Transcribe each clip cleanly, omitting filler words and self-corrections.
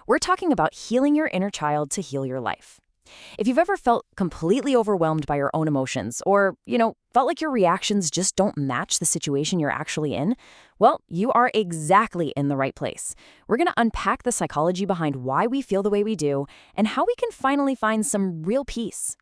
We're talking about healing your inner child to heal your life. If you've ever felt completely overwhelmed by your own emotions or, felt like your reactions just don't match the situation you're actually in, well, you are exactly in the right place. We're going to unpack the psychology behind why we feel the way we do and how we can finally find some real peace.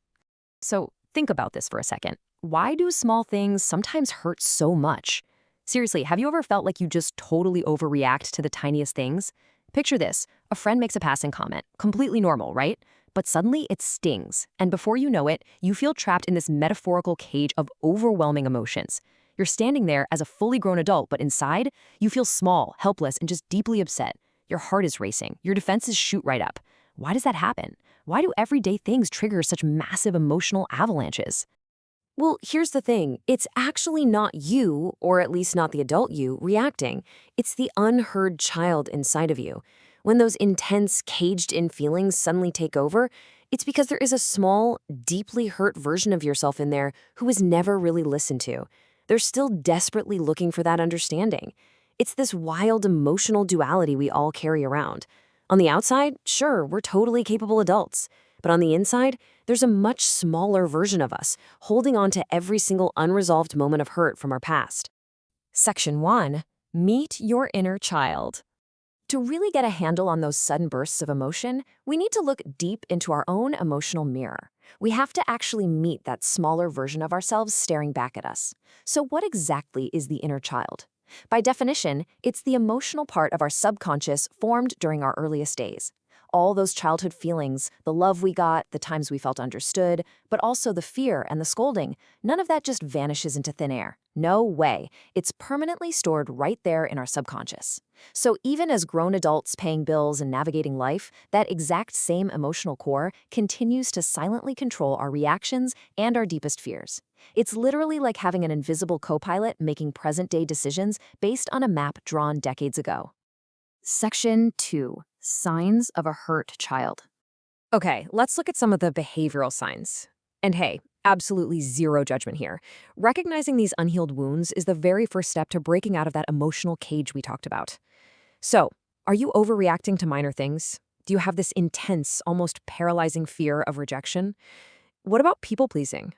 So think about this for a second. Why do small things sometimes hurt so much? Seriously, have you ever felt like you just totally overreact to the tiniest things? Picture this. A friend makes a passing comment. Completely normal, right? But suddenly it stings, and before you know it, you feel trapped in this metaphorical cage of overwhelming emotions. You're standing there as a fully grown adult, but inside, you feel small, helpless, and just deeply upset. Your heart is racing. Your defenses shoot right up. Why does that happen? Why do everyday things trigger such massive emotional avalanches? Well, here's the thing. It's actually not you, or at least not the adult you, reacting. It's the unheard child inside of you. When those intense, caged-in feelings suddenly take over, it's because there is a small, deeply hurt version of yourself in there who was never really listened to. They're still desperately looking for that understanding. It's this wild emotional duality we all carry around. On the outside, sure, we're totally capable adults. But on the inside, there's a much smaller version of us, holding on to every single unresolved moment of hurt from our past. Section 1. Meet your inner child. To really get a handle on those sudden bursts of emotion, we need to look deep into our own emotional mirror. We have to actually meet that smaller version of ourselves staring back at us. So what exactly is the inner child? By definition, it's the emotional part of our subconscious formed during our earliest days. All those childhood feelings, the love we got, the times we felt understood, but also the fear and the scolding, none of that just vanishes into thin air. No way. It's permanently stored right there in our subconscious. So even as grown adults paying bills and navigating life, that exact same emotional core continues to silently control our reactions and our deepest fears. It's literally like having an invisible co-pilot making present-day decisions based on a map drawn decades ago. Section 2. Signs of a hurt child. Okay, let's look at some of the behavioral signs. And hey, absolutely zero judgment here. Recognizing these unhealed wounds is the very first step to breaking out of that emotional cage we talked about. So, are you overreacting to minor things? Do you have this intense, almost paralyzing fear of rejection? What about people-pleasing?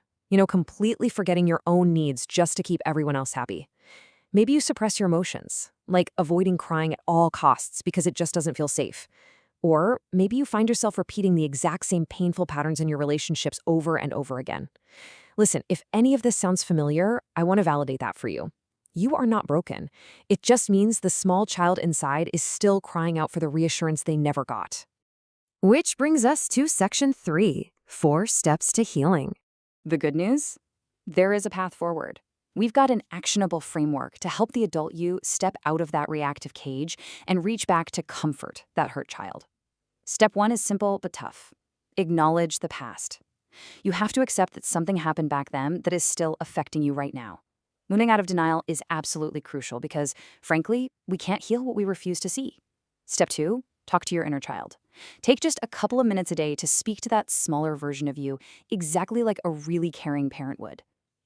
Completely forgetting your own needs just to keep everyone else happy. Maybe you suppress your emotions, like avoiding crying at all costs because it just doesn't feel safe. Or maybe you find yourself repeating the exact same painful patterns in your relationships over and over again. Listen, if any of this sounds familiar, I want to validate that for you. You are not broken. It just means the small child inside is still crying out for the reassurance they never got. Which brings us to Section 3, 4 Steps to Healing. The good news? There is a path forward. We've got an actionable framework to help the adult you step out of that reactive cage and reach back to comfort that hurt child. Step 1 is simple but tough. Acknowledge the past. You have to accept that something happened back then that is still affecting you right now. Moving out of denial is absolutely crucial because, frankly, we can't heal what we refuse to see. Step 2, talk to your inner child. Take just a couple of minutes a day to speak to that smaller version of you, exactly like a really caring parent would.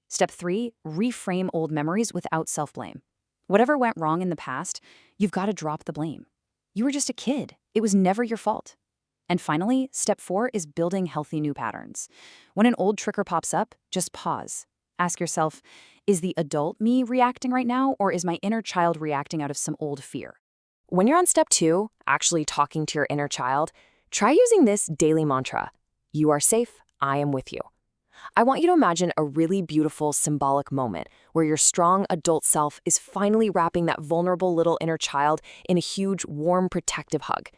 Step 3, reframe old memories without self-blame. Whatever went wrong in the past, you've got to drop the blame. You were just a kid. It was never your fault. And finally, step 4 is building healthy new patterns. When an old trigger pops up, just pause. Ask yourself, is the adult me reacting right now, or is my inner child reacting out of some old fear? When you're on step 2, actually talking to your inner child, try using this daily mantra. You are safe, I am with you. I want you to imagine a really beautiful symbolic moment where your strong adult self is finally wrapping that vulnerable little inner child in a huge, warm, protective hug.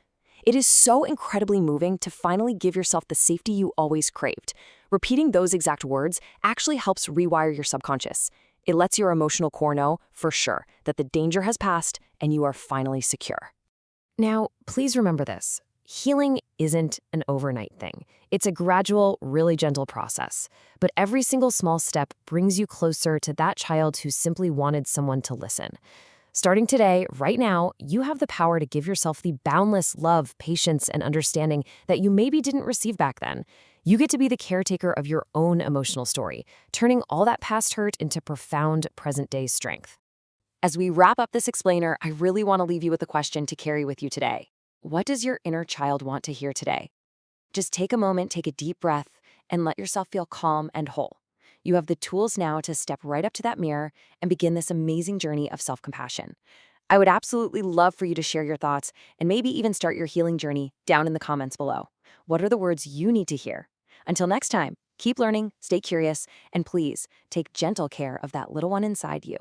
It is so incredibly moving to finally give yourself the safety you always craved. Repeating those exact words actually helps rewire your subconscious. It lets your emotional core know, for sure, that the danger has passed and you are finally secure. Now, please remember this. Healing isn't an overnight thing. It's a gradual, really gentle process. But every single small step brings you closer to that child who simply wanted someone to listen. Starting today, right now, you have the power to give yourself the boundless love, patience, and understanding that you maybe didn't receive back then. You get to be the caretaker of your own emotional story, turning all that past hurt into profound present-day strength. As we wrap up this explainer, I really want to leave you with a question to carry with you today. What does your inner child want to hear today? Just take a moment, take a deep breath, and let yourself feel calm and whole. You have the tools now to step right up to that mirror and begin this amazing journey of self-compassion. I would absolutely love for you to share your thoughts and maybe even start your healing journey down in the comments below. What are the words you need to hear? Until next time, keep learning, stay curious, and please take gentle care of that little one inside you.